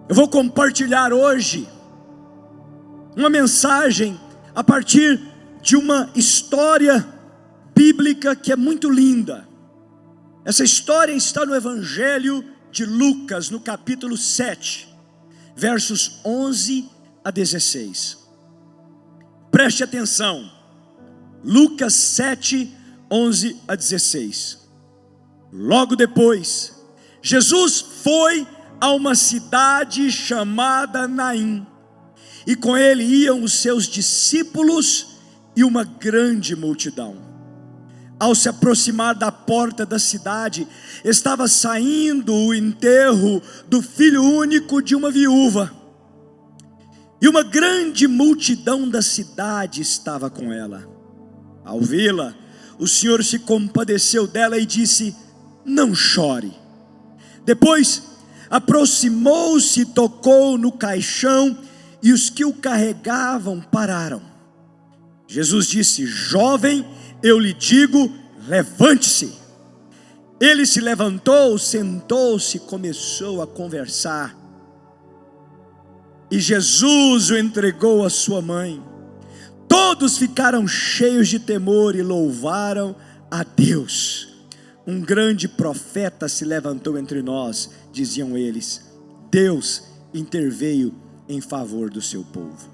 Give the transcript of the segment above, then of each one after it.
Eu vou compartilhar hoje uma mensagem a partir de uma história bíblica que é muito linda. Essa história está no Evangelho de Lucas, no capítulo 7, versos 11 a 16. Preste atenção. Lucas 7, 11 a 16. Logo depois, Jesus foi a uma cidade chamada Naim, e com ele iam os seus discípulos e uma grande multidão. Ao se aproximar da porta da cidade, estava saindo o enterro do filho único de uma viúva, e uma grande multidão da cidade estava com ela. Ao vê-la, o Senhor se compadeceu dela e disse: não chore. Depois aproximou-se, tocou no caixão, e os que o carregavam pararam. Jesus disse: jovem, eu lhe digo, levante-se. Ele se levantou, sentou-se e começou a conversar. E Jesus o entregou à sua mãe. Todos ficaram cheios de temor e louvaram a Deus. Um grande profeta se levantou entre nós, diziam eles. Deus interveio em favor do seu povo.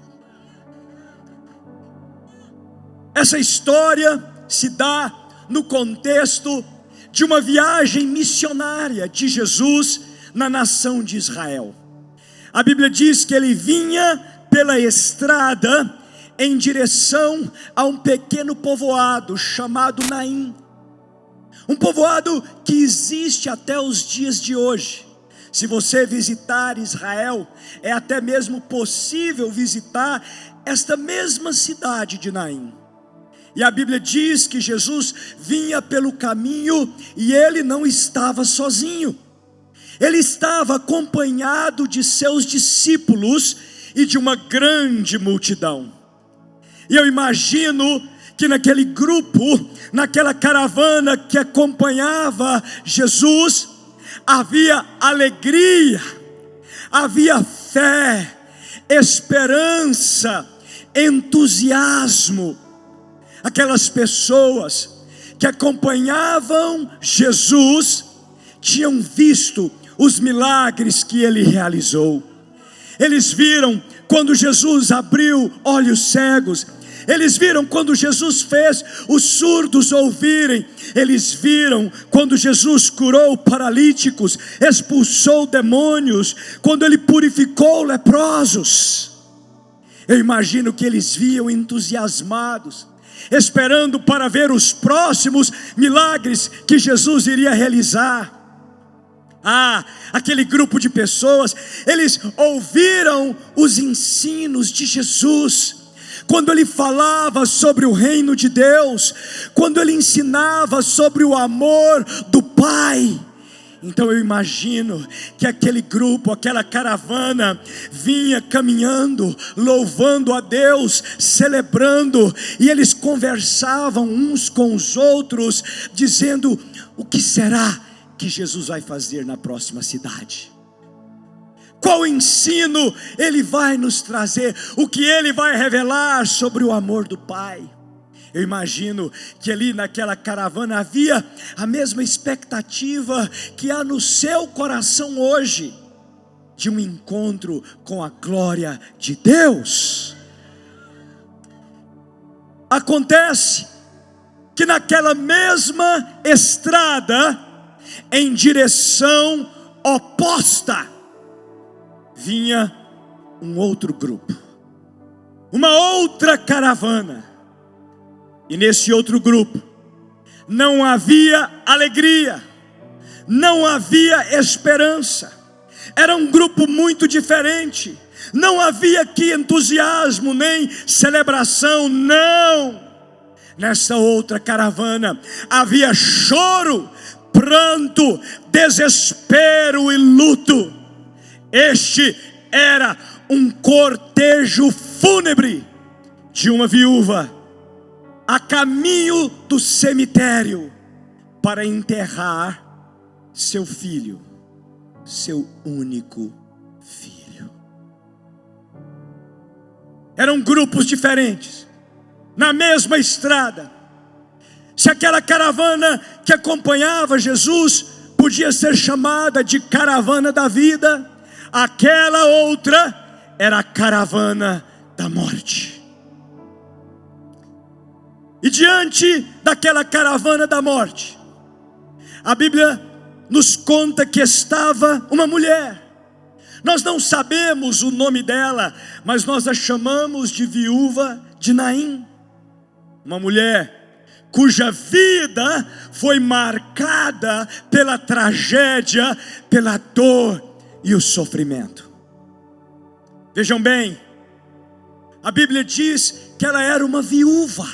Essa história se dá no contexto de uma viagem missionária de Jesus na nação de Israel. A Bíblia diz que ele vinha pela estrada em direção a um pequeno povoado chamado Naim. Um povoado que existe até os dias de hoje. Se você visitar Israel, é até mesmo possível visitar esta mesma cidade de Naim. E a Bíblia diz que Jesus vinha pelo caminho e ele não estava sozinho. Ele estava acompanhado de seus discípulos e de uma grande multidão. E eu imagino que naquele grupo, naquela caravana que acompanhava Jesus, havia alegria, havia fé, esperança, entusiasmo. Aquelas pessoas que acompanhavam Jesus tinham visto os milagres que ele realizou. Eles viram quando Jesus abriu olhos cegos. Eles viram quando Jesus fez os surdos ouvirem. Eles viram quando Jesus curou paralíticos, expulsou demônios, quando ele purificou leprosos. Eu imagino que eles viam entusiasmados, esperando para ver os próximos milagres que Jesus iria realizar. Aquele grupo de pessoas, eles ouviram os ensinos de Jesus, quando ele falava sobre o reino de Deus, quando ele ensinava sobre o amor do Pai. Então eu imagino que aquele grupo, aquela caravana vinha caminhando, louvando a Deus, celebrando, e eles conversavam uns com os outros, dizendo: o que será que Jesus vai fazer na próxima cidade? Qual ensino ele vai nos trazer? O que ele vai revelar sobre o amor do Pai? Eu imagino que ali naquela caravana havia a mesma expectativa que há no seu coração hoje, de um encontro com a glória de Deus. Acontece que naquela mesma estrada, em direção oposta, vinha um outro grupo, uma outra caravana. E nesse outro grupo não havia alegria, não havia esperança. Era um grupo muito diferente. Não havia aqui entusiasmo nem celebração, não. Nessa outra caravana havia choro, pranto, desespero e luto. Este era um cortejo fúnebre de uma viúva a caminho do cemitério para enterrar seu filho, seu único filho. eram grupos diferentes, na mesma estrada. Se aquela caravana que acompanhava Jesus podia ser chamada de caravana da vida, aquela outra era a caravana da morte. E diante daquela caravana da morte, a Bíblia nos conta que estava uma mulher. Nós não sabemos o nome dela, mas nós a chamamos de viúva de Naim. Uma mulher cuja vida foi marcada pela tragédia, pela dor e o sofrimento. Vejam bem, a Bíblia diz que ela era uma viúva.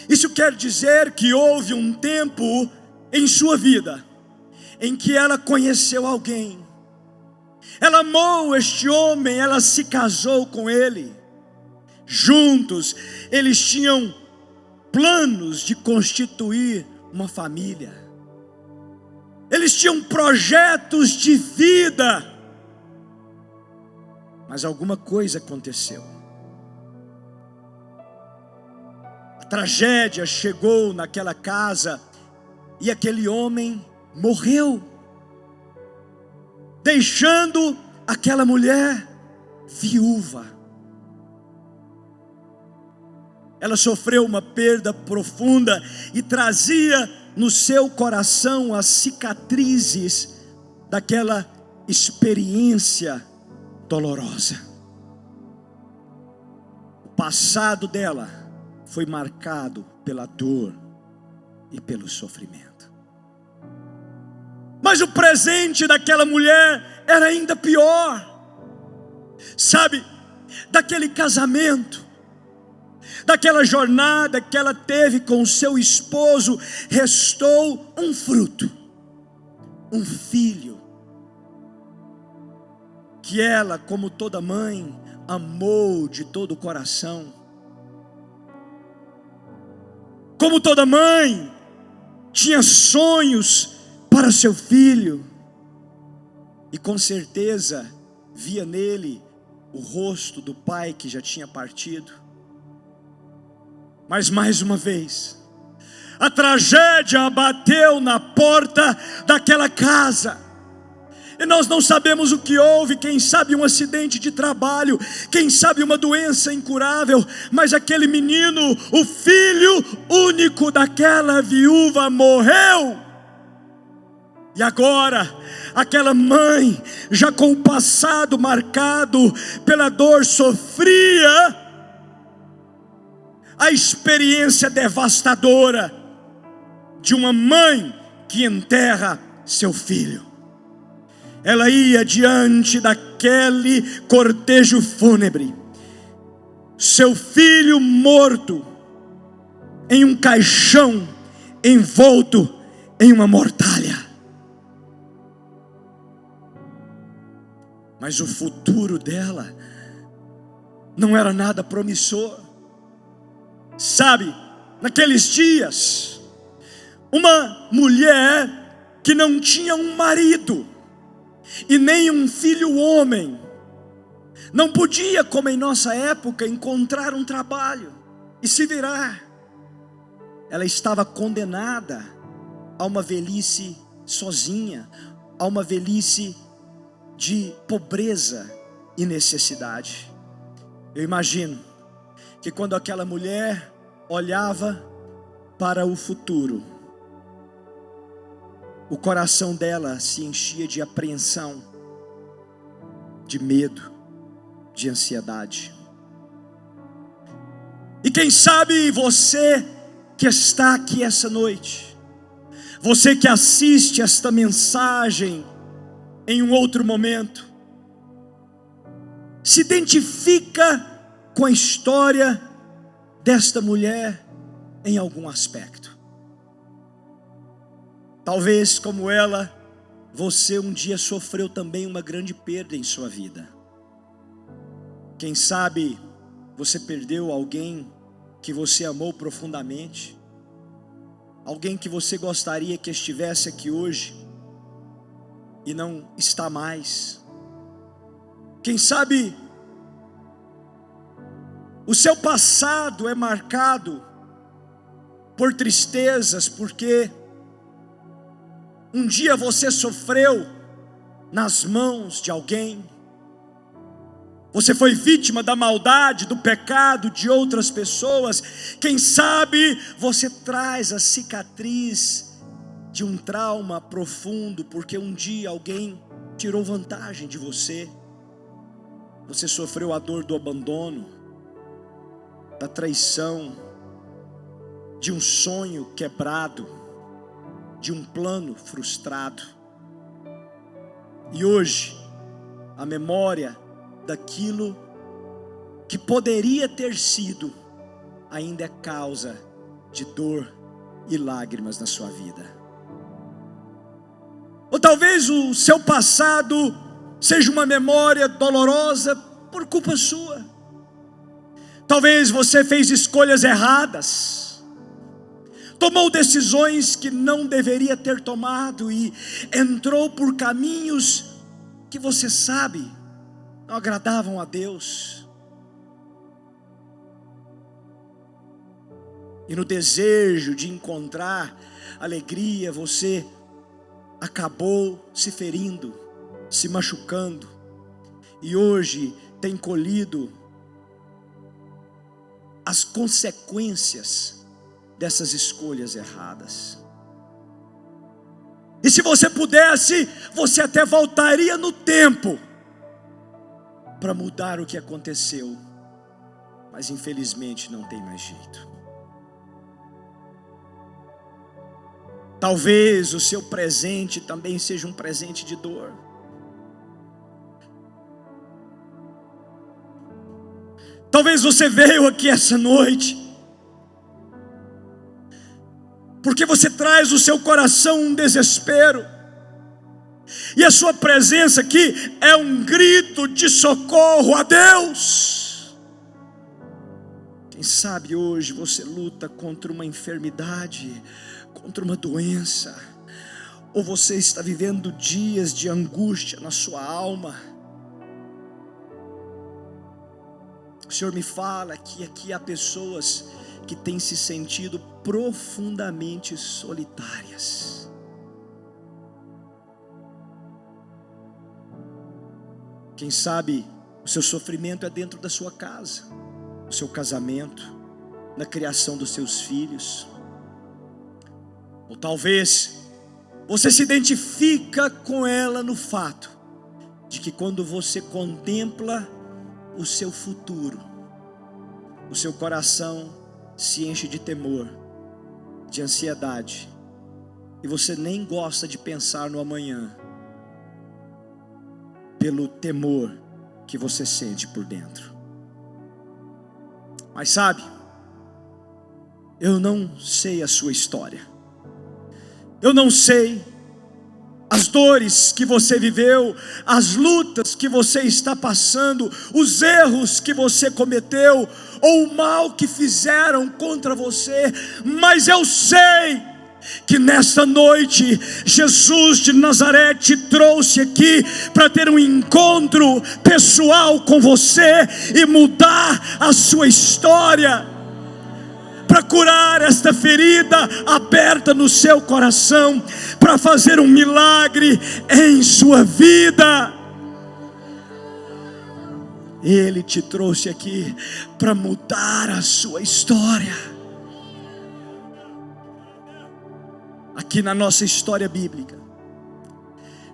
Isso quer dizer que houve um tempo em sua vida em que ela conheceu alguém. Ela amou este homem, ela se casou com ele. Juntos, eles tinham planos de constituir uma família. Eles tinham projetos de vida. Mas alguma coisa aconteceu. A tragédia chegou naquela casa e aquele homem morreu, deixando aquela mulher viúva. Ela sofreu uma perda profunda e trazia no seu coração as cicatrizes daquela experiência dolorosa. O passado dela foi marcado pela dor e pelo sofrimento. Mas o presente daquela mulher era ainda pior. Sabe, daquele casamento, daquela jornada que ela teve com o seu esposo, restou um fruto, um filho, que ela, como toda mãe, amou de todo o coração. Como toda mãe, tinha sonhos para seu filho, e com certeza via nele o rosto do pai que já tinha partido. Mas mais uma vez, a tragédia bateu na porta daquela casa, e nós não sabemos o que houve. Quem sabe um acidente de trabalho, quem sabe uma doença incurável, mas aquele menino, o filho único daquela viúva, morreu. E agora, aquela mãe, já com o passado marcado pela dor, sofria a experiência devastadora de uma mãe que enterra seu filho. Ela ia diante daquele cortejo fúnebre, seu filho morto em um caixão, envolto em uma mortalha. Mas o futuro dela não era nada promissor. Sabe, naqueles dias, uma mulher que não tinha um marido e nem um filho homem, não podia, como em nossa época, encontrar um trabalho e se virar. Ela estava condenada a uma velhice sozinha, a uma velhice de pobreza e necessidade. Eu imagino que quando aquela mulher olhava para o futuro, o coração dela se enchia de apreensão, de medo, de ansiedade. E quem sabe você que está aqui essa noite, você que assiste esta mensagem em um outro momento, se identifica com a história desta mulher em algum aspecto. Talvez, como ela, você um dia sofreu também uma grande perda em sua vida. Quem sabe você perdeu alguém que você amou profundamente, alguém que você gostaria que estivesse aqui hoje e não está mais. Quem sabe O seu passado é marcado por tristezas, porque um dia você sofreu nas mãos de alguém, você foi vítima da maldade, do pecado de outras pessoas. Quem sabe você traz a cicatriz de um trauma profundo, porque um dia alguém tirou vantagem de você. Você sofreu a dor do abandono, da traição, de um sonho quebrado, de um plano frustrado. E hoje, a memória daquilo que poderia ter sido, ainda é causa de dor e lágrimas na sua vida. Ou talvez o seu passado seja uma memória dolorosa por culpa sua. Talvez você fez escolhas erradas, tomou decisões que não deveria ter tomado e entrou por caminhos que você sabe não agradavam a Deus. E no desejo de encontrar alegria, você acabou se ferindo, se machucando, e hoje tem colhido as consequências dessas escolhas erradas. E se você pudesse, você até voltaria no tempo para mudar o que aconteceu, mas infelizmente não tem mais jeito. Talvez o seu presente também seja um presente de dor. Talvez você veio aqui essa noite porque você traz no seu coração um desespero, e a sua presença aqui é um grito de socorro a Deus. Quem sabe hoje você luta contra uma enfermidade, contra uma doença, ou você está vivendo dias de angústia na sua alma. O Senhor me fala que aqui há pessoas que têm se sentido profundamente solitárias. Quem sabe o seu sofrimento é dentro da sua casa, no seu casamento, na criação dos seus filhos. Ou talvez você se identifica com ela no fato de que quando você contempla o seu futuro, o seu coração se enche de temor, de ansiedade, e você nem gosta de pensar no amanhã, pelo temor que você sente por dentro. Mas sabe, eu não sei a sua história, eu não sei as dores que você viveu, as lutas que você está passando, os erros que você cometeu, ou o mal que fizeram contra você, mas eu sei que nesta noite Jesus de Nazaré te trouxe aqui para ter um encontro pessoal com você e mudar a sua história, para curar esta ferida aberta no seu coração, para fazer um milagre em sua vida. Ele te trouxe aqui para mudar a sua história. Aqui na nossa história bíblica,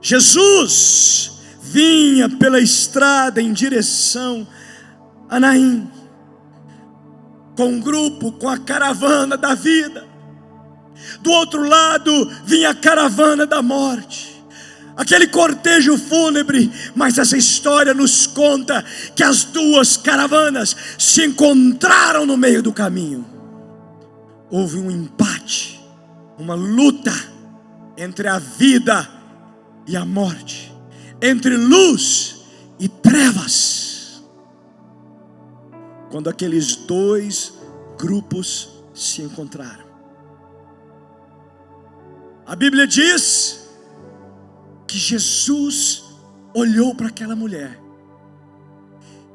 Jesus vinha pela estrada em direção a Naim, com um grupo, com a caravana da vida. Do outro lado vinha a caravana da morte, aquele cortejo fúnebre. Mas essa história nos conta que as duas caravanas se encontraram no meio do caminho. Houve um empate, uma luta entre a vida e a morte, entre luz e trevas, quando aqueles dois grupos se encontraram. A Bíblia diz que Jesus olhou para aquela mulher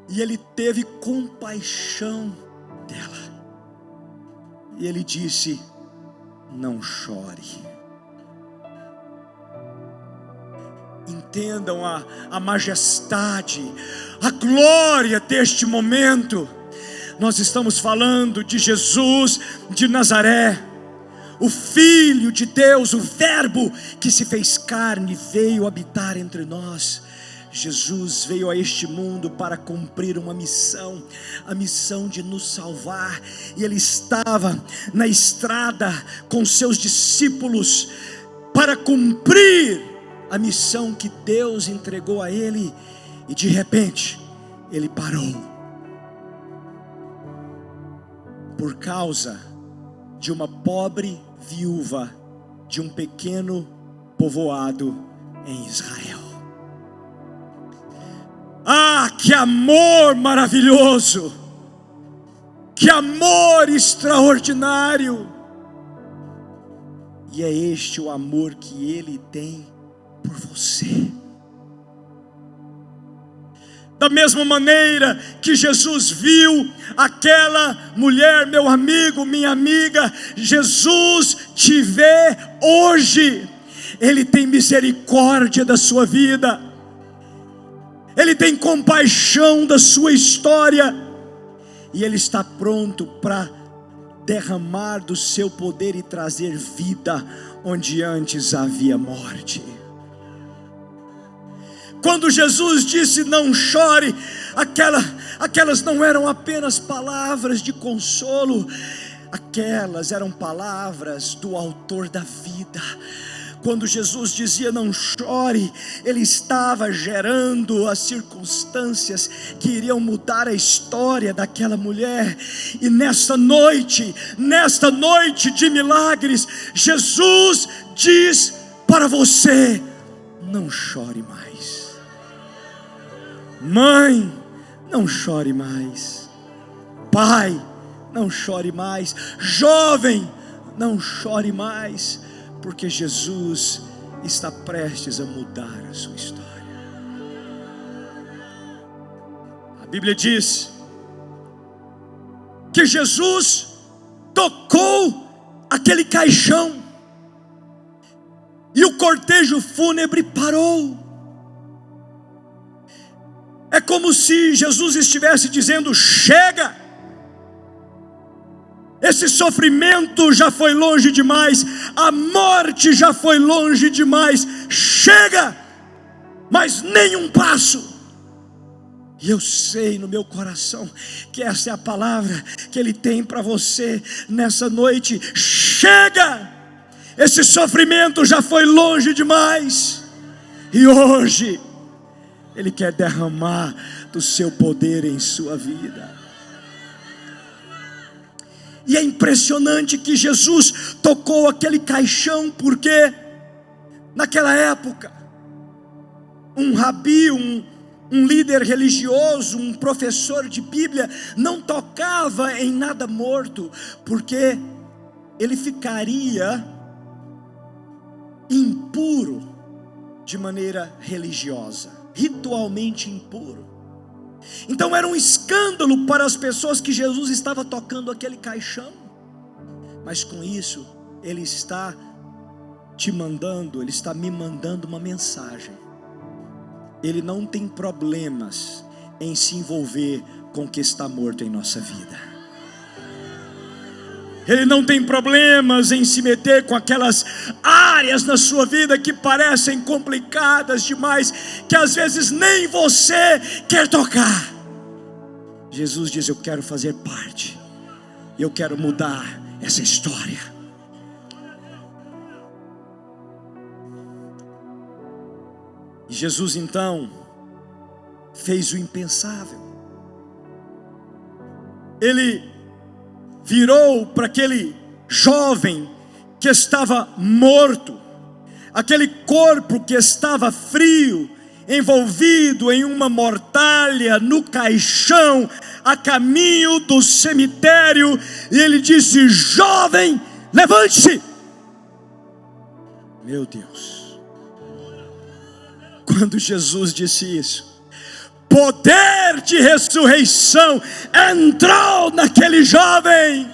E ele teve compaixão dela. E ele disse: não chore. Entendam a majestade, a glória deste momento. Nós estamos falando de Jesus de Nazaré, o Filho de Deus, o Verbo que se fez carne, veio habitar entre nós. Jesus veio a este mundo para cumprir uma missão, a missão de nos salvar. E ele estava na estrada com seus discípulos para cumprir a missão que Deus entregou a ele. E de repente ele parou, por causa de uma pobre viúva de um pequeno povoado em Israel. Ah, que amor maravilhoso! Que amor extraordinário! E é este o amor que Ele tem por você. Da mesma maneira que Jesus viu aquela mulher, meu amigo, minha amiga, Jesus te vê hoje. Ele tem misericórdia da sua vida, Ele tem compaixão da sua história, e Ele está pronto para derramar do seu poder e trazer vida onde antes havia morte. Quando Jesus disse não chore, aquelas não eram apenas palavras de consolo, aquelas eram palavras do autor da vida. Quando Jesus dizia não chore, Ele estava gerando as circunstâncias que iriam mudar a história daquela mulher. E nesta noite de milagres, Jesus diz para você: não chore mais. Mãe, não chore mais. Pai, não chore mais. Jovem, não chore mais, porque Jesus está prestes a mudar a sua história. A Bíblia diz que Jesus tocou aquele caixão e o cortejo fúnebre parou. É como se Jesus estivesse dizendo: chega, esse sofrimento já foi longe demais, a morte já foi longe demais, chega, mas nem um passo. E eu sei no meu coração que essa é a palavra que Ele tem para você nessa noite: chega, esse sofrimento já foi longe demais, e hoje Ele quer derramar do seu poder em sua vida. E é impressionante que Jesus tocou aquele caixão, porque naquela época, um rabi, um líder religioso, um professor de Bíblia, não tocava em nada morto, porque ele ficaria impuro de maneira religiosa, ritualmente impuro. Então era um escândalo para as pessoas que Jesus estava tocando aquele caixão. Mas com isso, Ele está te mandando, Ele está me mandando uma mensagem. Ele não tem problemas em se envolver com o que está morto em nossa vida. Ele não tem problemas em se meter com aquelas áreas na sua vida que parecem complicadas demais, que às vezes nem você quer tocar. Jesus diz: eu quero fazer parte, eu quero mudar essa história. E Jesus então fez o impensável. Ele virou para aquele jovem que estava morto, aquele corpo que estava frio, envolvido em uma mortalha no caixão, a caminho do cemitério, e ele disse: jovem, levante-se. Meu Deus, quando Jesus disse isso, poder de ressurreição entrou naquele jovem.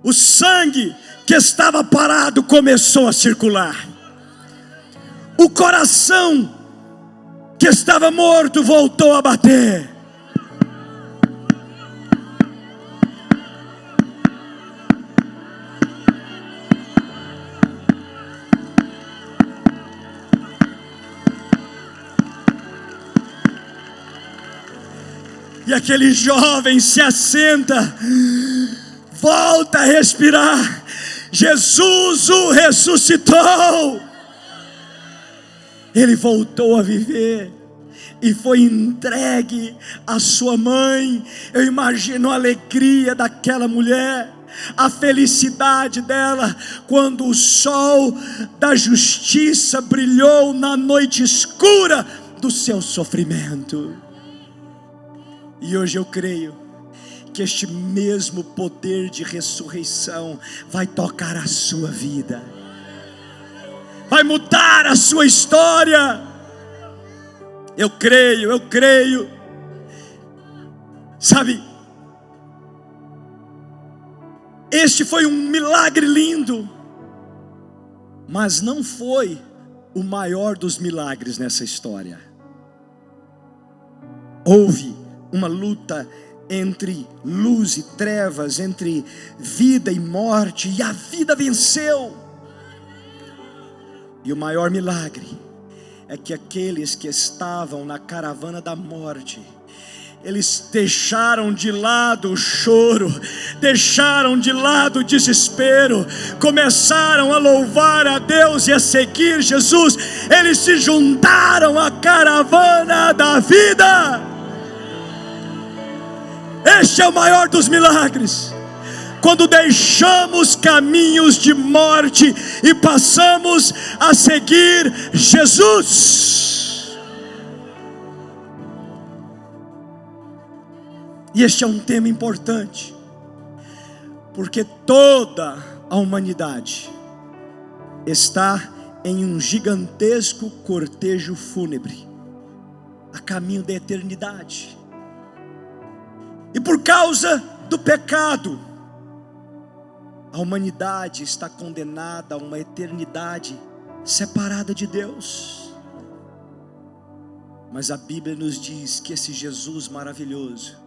O sangue que estava parado começou a circular. O coração que estava morto voltou a bater. E aquele jovem se assenta, volta a respirar. Jesus o ressuscitou. Ele voltou a viver e foi entregue à sua mãe. Eu imagino a alegria daquela mulher, a felicidade dela, quando o sol da justiça brilhou na noite escura do seu sofrimento. E hoje eu creio que este mesmo poder de ressurreição vai tocar a sua vida, vai mudar a sua história. Eu creio. Sabe, este foi um milagre lindo, mas não foi o maior dos milagres nessa história. Houve uma luta entre luz e trevas, entre vida e morte, e a vida venceu. E o maior milagre é que aqueles que estavam na caravana da morte, eles deixaram de lado o choro, deixaram de lado o desespero, começaram a louvar a Deus e a seguir Jesus. Eles se juntaram à caravana da vida. Este é o maior dos milagres, quando deixamos caminhos de morte e passamos a seguir Jesus. E este é um tema importante, porque toda a humanidade está em um gigantesco cortejo fúnebre, a caminho da eternidade. E por causa do pecado, a humanidade está condenada a uma eternidade separada de Deus. Mas a Bíblia nos diz que esse Jesus maravilhoso,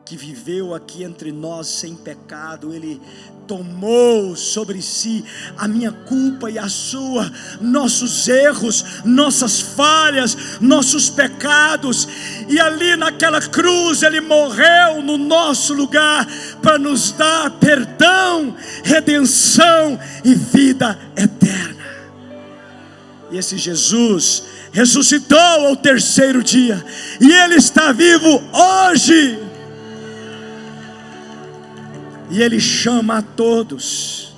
que viveu aqui entre nós sem pecado, Ele tomou sobre si a minha culpa e a sua, nossos erros, nossas falhas, nossos pecados, e ali naquela cruz Ele morreu no nosso lugar, para nos dar perdão, redenção e vida eterna. E esse Jesus ressuscitou ao terceiro dia, e Ele está vivo hoje. E Ele chama a todos: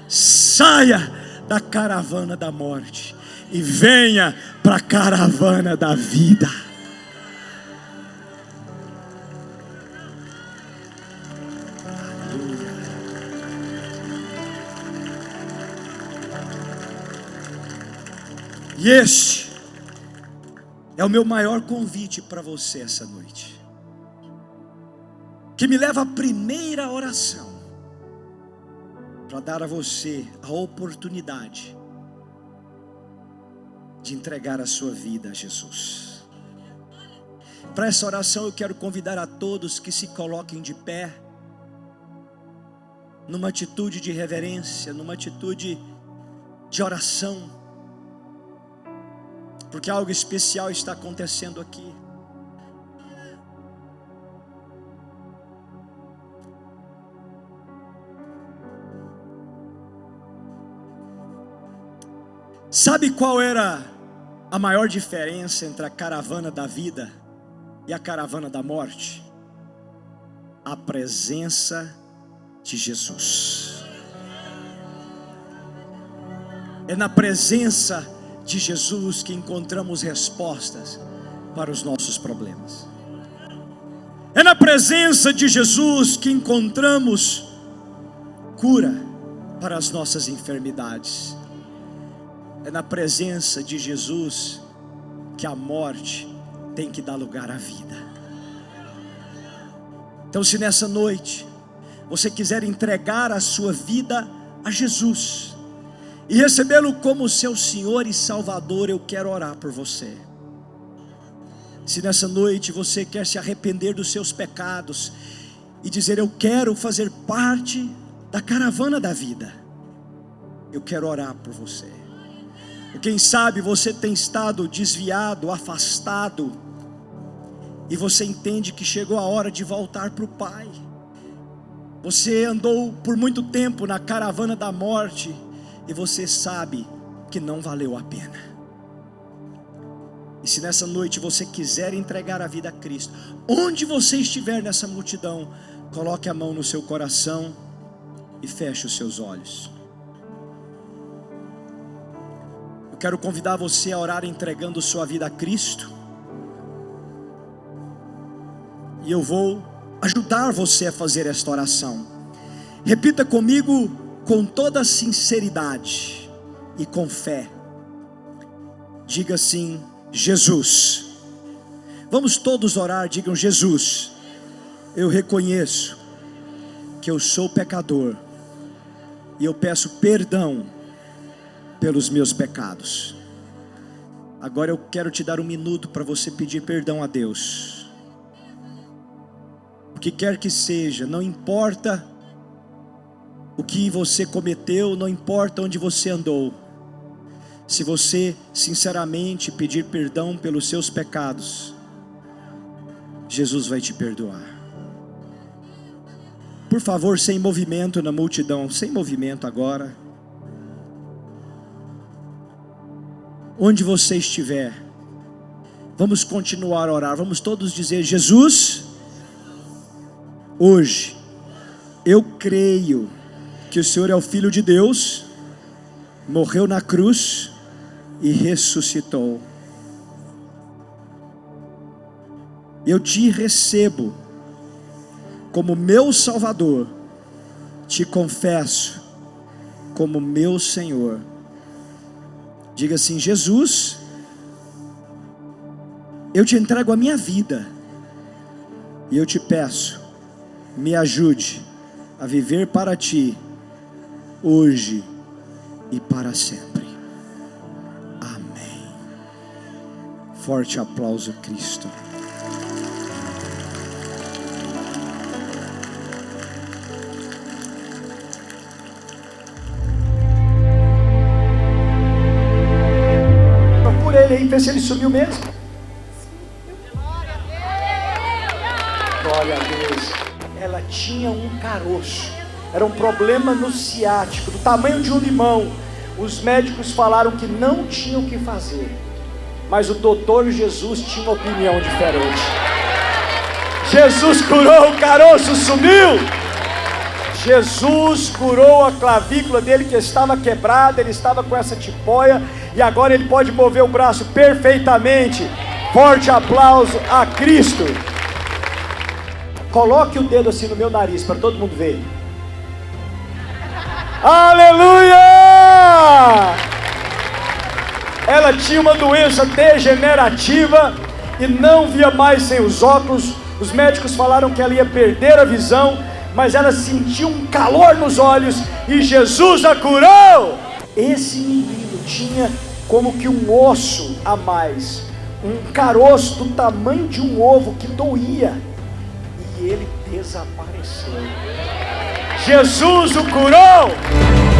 saia da caravana da morte e venha para a caravana da vida. Aleluia. E este é o meu maior convite para você essa noite, que me leva à primeira oração, para dar a você a oportunidade de entregar a sua vida a Jesus. Para essa oração eu quero convidar a todos que se coloquem de pé, numa atitude de reverência, numa atitude de oração, porque algo especial está acontecendo aqui. Sabe qual era a maior diferença entre a caravana da vida e a caravana da morte? A presença de Jesus. É na presença de Jesus que encontramos respostas para os nossos problemas. É na presença de Jesus que encontramos cura para as nossas enfermidades. É na presença de Jesus que a morte tem que dar lugar à vida. Então, se nessa noite você quiser entregar a sua vida a Jesus e recebê-lo como seu Senhor e Salvador, eu quero orar por você. Se nessa noite você quer se arrepender dos seus pecados e dizer: eu quero fazer parte da caravana da vida, eu quero orar por você. E quem sabe você tem estado desviado, afastado, e você entende que chegou a hora de voltar para o Pai. Você andou por muito tempo na caravana da morte e você sabe que não valeu a pena. E se nessa noite você quiser entregar a vida a Cristo, onde você estiver nessa multidão, coloque a mão no seu coração e feche os seus olhos. Eu quero convidar você a orar entregando sua vida a Cristo. E eu vou ajudar você a fazer esta oração. Repita comigo com toda sinceridade e com fé. Diga assim: Jesus. Vamos todos orar, digam: Jesus, eu reconheço que eu sou pecador e eu peço perdão pelos meus pecados. Agora eu quero te dar um minuto para você pedir perdão a Deus. O que quer que seja, não importa o que você cometeu, não importa onde você andou. Se você sinceramente pedir perdão pelos seus pecados, Jesus vai te perdoar. Por favor, sem movimento na multidão, sem movimento agora. Onde você estiver, vamos continuar a orar. Vamos todos dizer: Jesus, hoje eu creio que o Senhor é o Filho de Deus, morreu na cruz e ressuscitou. Eu te recebo como meu Salvador, te confesso como meu Senhor. Diga assim: Jesus, eu te entrego a minha vida e eu te peço, me ajude a viver para ti, hoje e para sempre. Amém. Forte aplauso, Cristo. Procura ele aí, vê se ele sumiu mesmo. Glória a Deus. Ela tinha um caroço, era um problema no ciático, do tamanho de um limão. Os médicos falaram que não tinham o que fazer, mas o doutor Jesus tinha uma opinião diferente. Jesus curou o caroço, sumiu. Jesus curou a clavícula dele que estava quebrada, ele estava com essa tipóia, e agora ele pode mover o braço perfeitamente. Forte aplauso a Cristo. Coloque o dedo assim no meu nariz para todo mundo ver. Aleluia! Ela tinha uma doença degenerativa e não via mais sem os óculos. Os médicos falaram que ela ia perder a visão, mas ela sentiu um calor nos olhos e Jesus a curou. Esse menino tinha como que um osso a mais, um caroço do tamanho de um ovo que doía, e ele desapareceu. Jesus o curou.